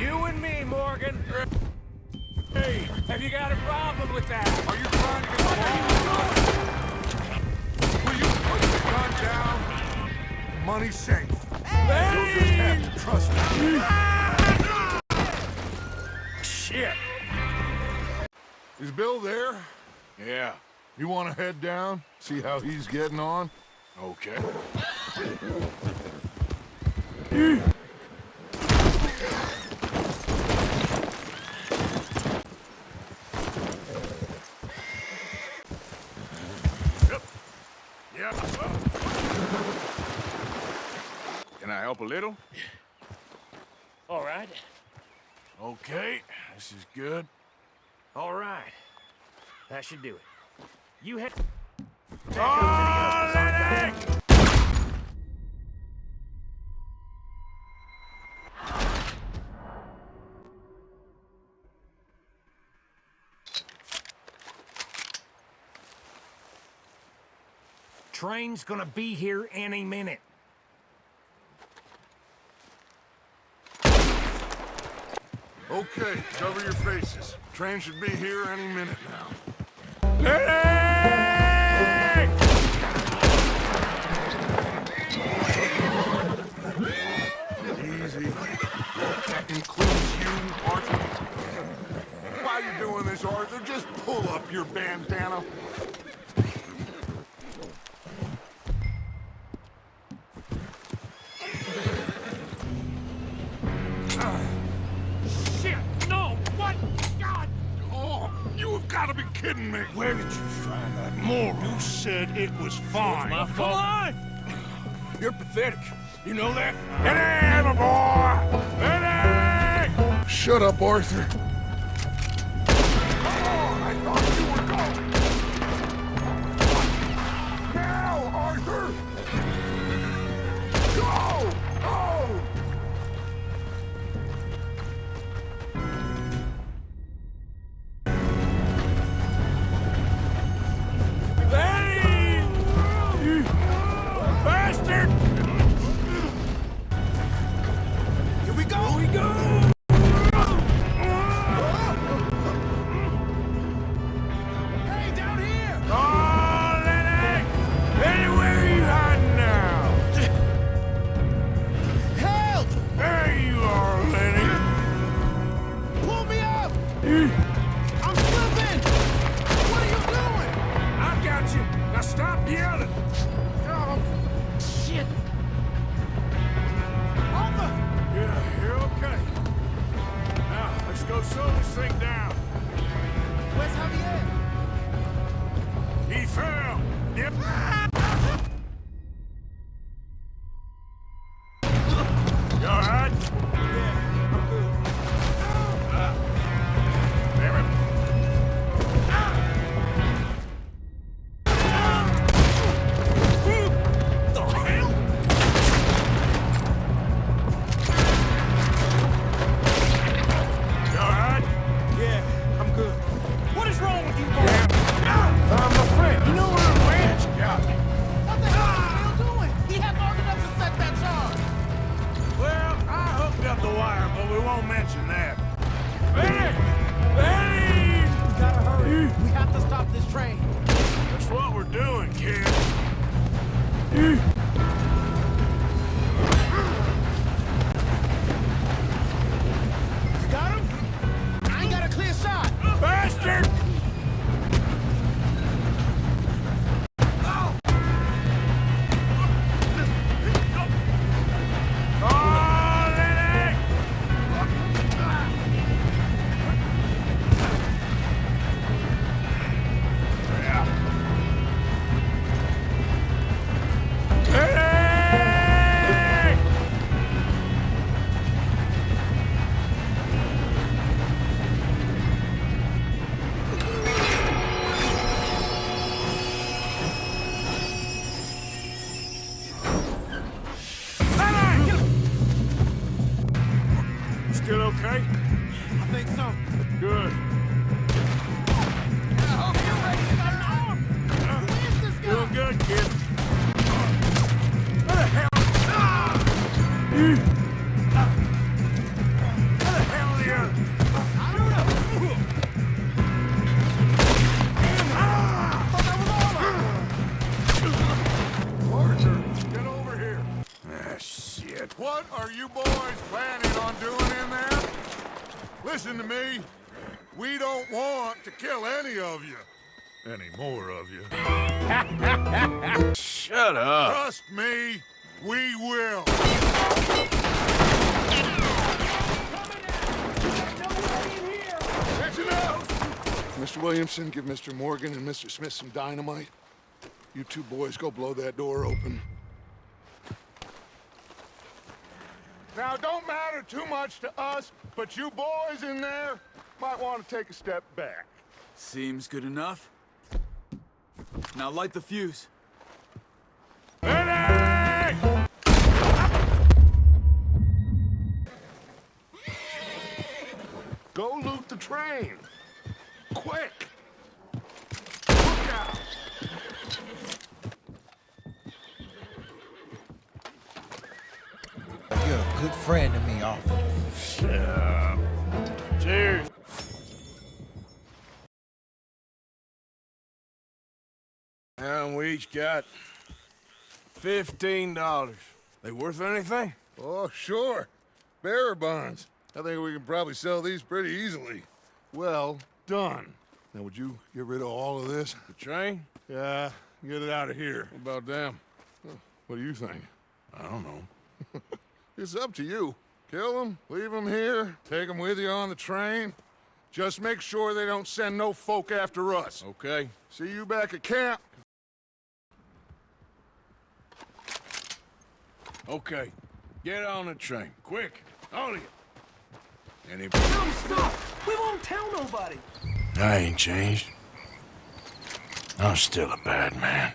You and me, Morgan. Hey, have you got a problem with that? Are you trying to get along? Will you put the gun down? Money's safe. You'll just have to trust me. Shit. Is Bill there? Yeah. You want to head down? See how he's getting on? Okay. Yep. Can I help a little? All right. Okay, this is good. All right. That should do it. You head... Oh, Lenny! Train's gonna be here any minute. Okay, cover your faces. Train should be here any minute now. Lenny! Easy. That includes you, Arthur. Why are you doing this, Arthur? Just pull up your bandana. Shit! No! What? God! Oh, you have got to be kidding me. Where did you find that moron? You said it was fine. My fault. Come on! You're pathetic. You know that? Lenny, my boy! Lenny! Shut up, Arthur. Come on, I thought you were going. Now, Arthur! Go! Go! Lenny! You bastard! Here we go! Here we go! Hey, down here! Oh, Lenny! Lenny, where are you hiding now? Help! There you are, Lenny. Pull me up! I'm slipping! What are you doing? I got you. Now stop yelling. Oh, shit! Arthur! Yeah, you're okay. Now, let's go slow this thing down. Where's Javier? He fell. Yep. You all right? Yeah, I'm good. Damn it. The hell? You all right? Yeah, I'm good. What is wrong with you, boy? I'm a friend. You know where I'm at? You got me. What the hell are you doing? He had long enough to set that charge. Well, I hooked up the wire, but we won't mention that. Lenny! Lenny! We gotta hurry. We have to stop this train. That's what we're doing, kid. You got him? I ain't got a clear shot. Bastard! Oh, Lenny! Yeah. Lenny! Lenny! Still okay? I think so. Good. I hope you're ready to go now. Who is this guy? Doing good, kid. Where the hell? Where the hell Listen to me. We don't want to kill any of you. Any more of you. Shut up. Trust me, we will. That's enough! Mr. Williamson, give Mr. Morgan and Mr. Smith some dynamite. You two boys go blow that door open. Now, it don't matter too much to us, but you boys in there might want to take a step back. Seems good enough. Now light the fuse. Medic! Go loot the train. Quick! Look out! You're a good friend to me, Arthur. Shut up. Cheers. And we each got $15. They worth anything? Oh, sure. Bearer bonds. I think we can probably sell these pretty easily. Well done. Now, would you get rid of all of this? The train? Yeah, get it out of here. What about them? What do you think? I don't know. It's up to you. Kill them, leave them here, take them with you on the train. Just make sure they don't send no folk after us. Okay. See you back at camp. Okay. Get on the train. Quick. All of you. Any... No, stop! We won't tell nobody! I ain't changed. I'm still a bad man.